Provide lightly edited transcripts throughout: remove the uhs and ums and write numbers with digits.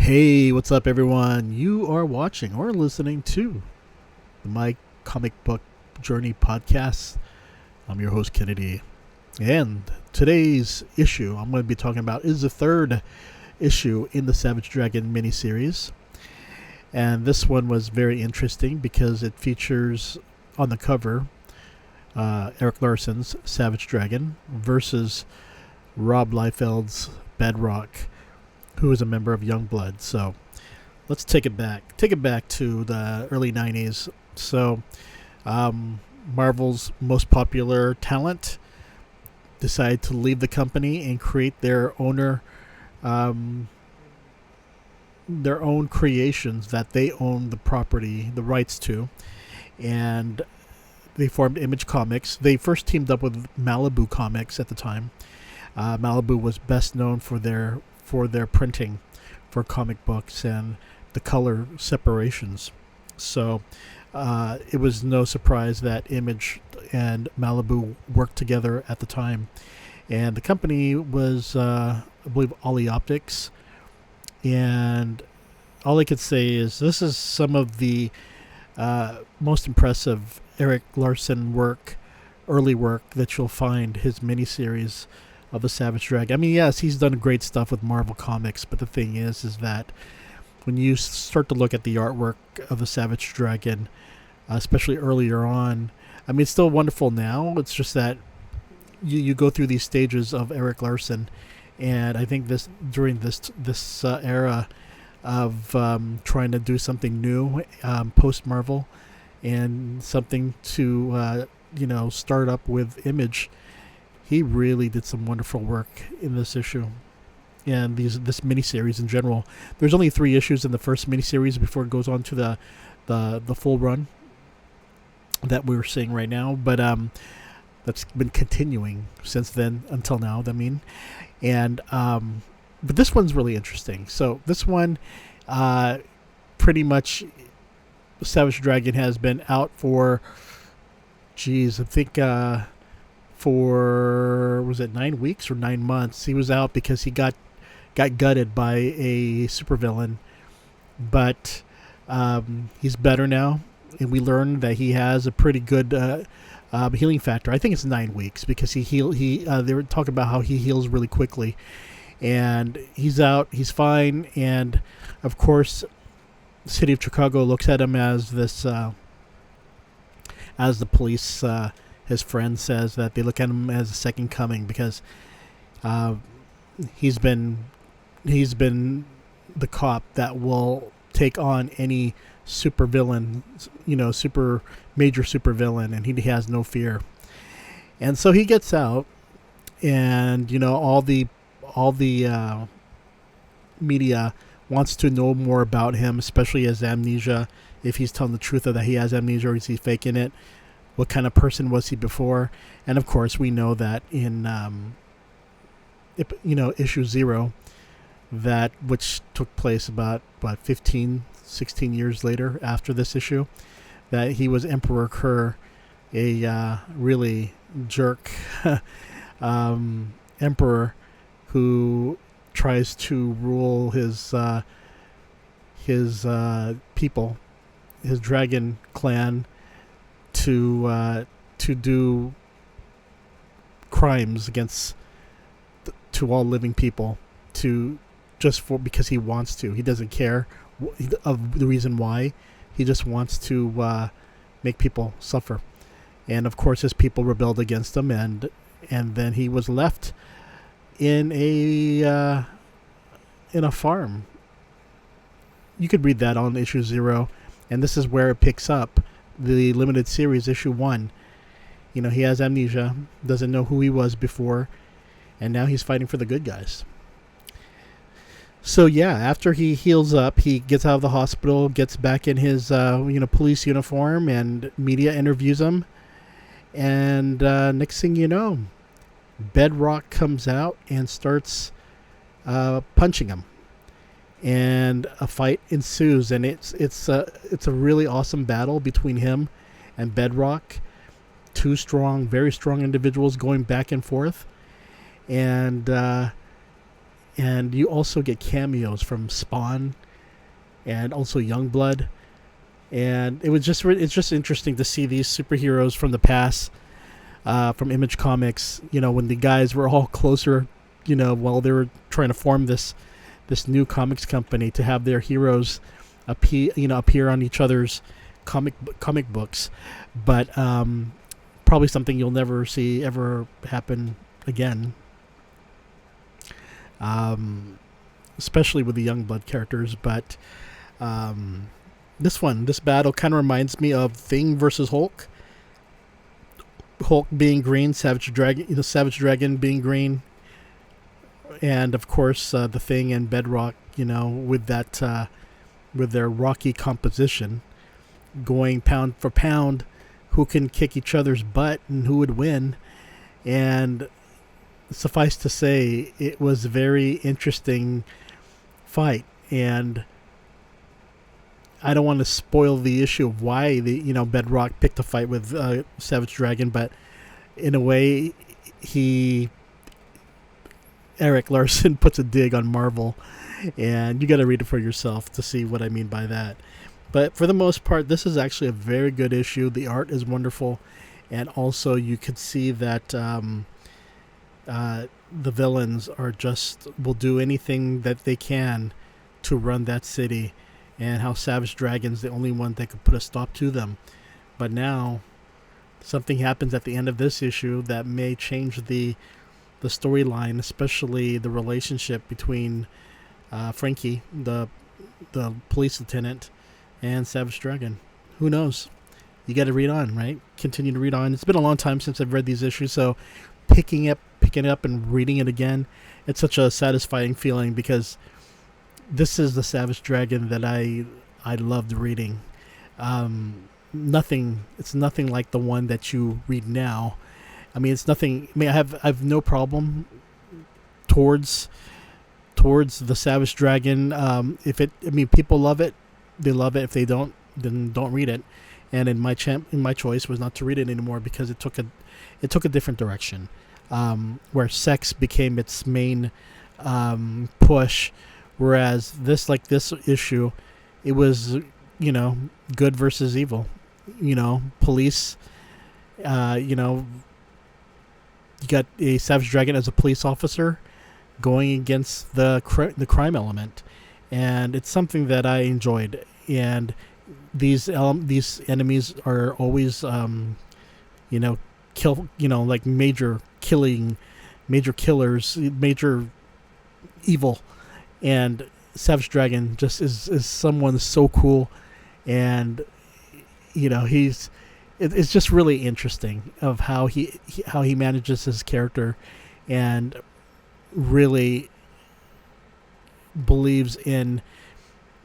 Hey, what's up, everyone? You are watching or listening to the My Comic Book Journey podcast. I'm your host, KNDY. And today's issue I'm going to be talking about is the third issue in the Savage Dragon miniseries. And this one was very interesting because it features on the cover Erik Larsen's Savage Dragon versus Rob Liefeld's Bedrock, who is a member of Youngblood. So let's take it back to the early 90s. So Marvel's most popular talent decided to leave the company and create their own creations that they own the rights to, and they formed Image Comics. They first teamed up with Malibu Comics at the time. Malibu was best known for their printing for comic books and the color separations. So it was no surprise that Image and Malibu worked together at the time. And the company was, I believe, Olyoptics. And all I could say is this is some of the most impressive Erik Larsen early work that you'll find, his miniseries of the Savage Dragon. I mean, yes, he's done great stuff with Marvel Comics, but the thing is that when you start to look at the artwork of the Savage Dragon, especially earlier on, I mean, it's still wonderful now. It's just that you go through these stages of Erik Larsen, and I think during this era of trying to do something new post Marvel and something to start up with Image, he really did some wonderful work in this issue and this miniseries in general. There's only 3 issues in the first miniseries before it goes on to the full run that we're seeing right now, but that's been continuing since then until now. I mean, and but this one's really interesting. So this one, pretty much, Savage Dragon has been out for, I think. For, was it 9 weeks or 9 months? He was out because he got gutted by a supervillain, but he's better now, and we learned that he has a pretty good healing factor. I think it's 9 weeks because they were talking about how he heals really quickly, and he's out, he's fine, and of course, the city of Chicago looks at him as this, as the police. His friend says that they look at him as a second coming because he's been the cop that will take on any supervillain, major supervillain, and he has no fear. And so he gets out, and all the media wants to know more about him, especially his amnesia. If he's telling the truth of that he has amnesia, or is he faking it? What kind of person was he before? And of course, we know that in issue 0, that which took place about 15, 16 years later after this issue, that he was Emperor Kerr, a really jerk emperor who tries to rule his people, his dragon clan, to do crimes against to all living people, because he wants to. He doesn't care of the reason why. He just wants to make people suffer. And of course, his people rebelled against him, and then he was left in a farm. You could read that on issue 0, and this is where it picks up. The limited series, issue 1. He has amnesia, doesn't know who he was before, and now he's fighting for the good guys. So yeah, after he heals up, he gets out of the hospital, gets back in his police uniform, and media interviews him. And next thing you know, Bedrock comes out and starts punching him. And a fight ensues, and it's a really awesome battle between him and Bedrock, 2 very strong individuals going back and forth, and and you also get cameos from Spawn and also Youngblood. And it's just interesting to see these superheroes from the past, from Image Comics, when the guys were all closer, while they were trying to form this new comics company, to have their heroes appear on each other's comic books. But probably something you'll never see ever happen again, especially with the Youngblood characters. But this battle kind of reminds me of Thing versus Hulk. Hulk being green, Savage Dragon being green, and of course the Thing and Bedrock, with that with their rocky composition, going pound for pound, who can kick each other's butt and who would win. And suffice to say, it was a very interesting fight, and I don't want to spoil the issue of why Bedrock picked a fight with Savage Dragon, but in a way, Erik Larsen puts a dig on Marvel, and you got to read it for yourself to see what I mean by that. But for the most part, this is actually a very good issue. The art is wonderful, and also you could see that the villains will do anything that they can to run that city, and how Savage Dragon's the only one that could put a stop to them. But now, something happens at the end of this issue that may change the storyline, especially the relationship between Frankie, the police lieutenant, and Savage Dragon. Who knows? You got to read on, right? Continue to read on. It's been a long time since I've read these issues, so picking it up and reading it again, it's such a satisfying feeling, because this is the Savage Dragon that I loved reading. It's nothing like the one that you read now. I mean, it's nothing. I mean, I have no problem towards the Savage Dragon. People love it, they love it. If they don't, then don't read it. And my choice was not to read it anymore, because it took a different direction, where sex became its main push. Whereas this issue, it was, good versus evil, police, you got a Savage Dragon as a police officer going against the crime element, and it's something that I enjoyed. And these enemies are always, like major killers, major evil. And Savage Dragon just is someone so cool, and it's just really interesting of how he manages his character, and really believes in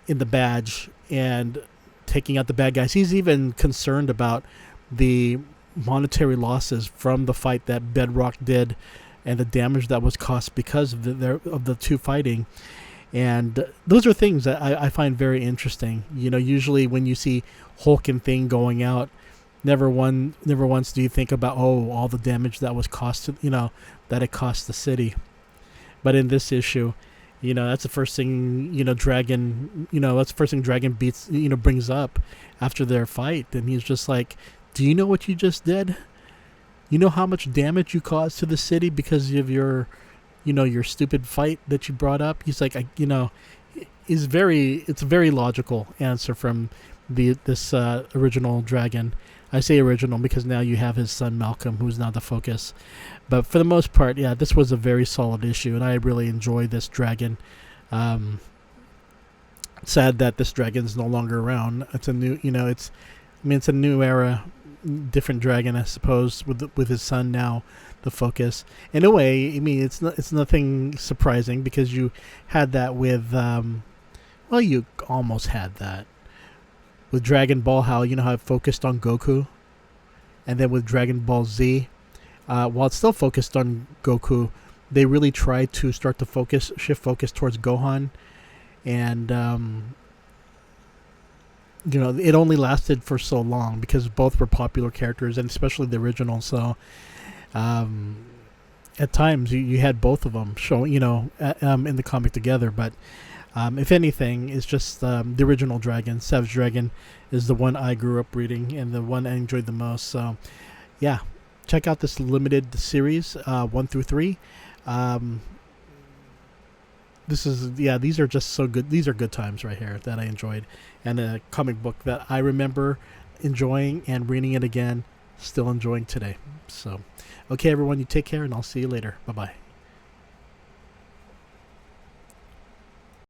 the badge and taking out the bad guys. He's even concerned about the monetary losses from the fight that Bedrock did, and the damage that was caused because of the two fighting. And those are things that I find very interesting. Usually when you see Hulk and Thing going out, never once do you think about, all the damage that was cost, that it cost the city. But in this issue, that's the first thing, Dragon, that's the first thing Dragon brings up after their fight. And he's just like, do you know what you just did? You know how much damage you caused to the city because of your stupid fight that you brought up? He's like, it's a very logical answer from this original Dragon. I say original because now you have his son Malcolm, who's now the focus. But for the most part, yeah, this was a very solid issue, and I really enjoyed this Dragon. Sad that this Dragon's no longer around. It's a new, it's a new era, different Dragon, I suppose, with his son now the focus. In a way, it's nothing surprising, because you had that with, you almost had that with Dragon Ball, how it focused on Goku, and then with Dragon Ball Z, while it's still focused on Goku, they really tried to start to shift focus towards Gohan, and it only lasted for so long because both were popular characters, and especially the original. So at times you had both of them showing, in the comic together. But if anything, it's just the original Dragon, Savage Dragon, is the one I grew up reading and the one I enjoyed the most. So, yeah, check out this limited series, 1 through 3. These are just so good. These are good times right here that I enjoyed, and a comic book that I remember enjoying and reading it again, still enjoying today. So, okay, everyone, you take care, and I'll see you later. Bye bye.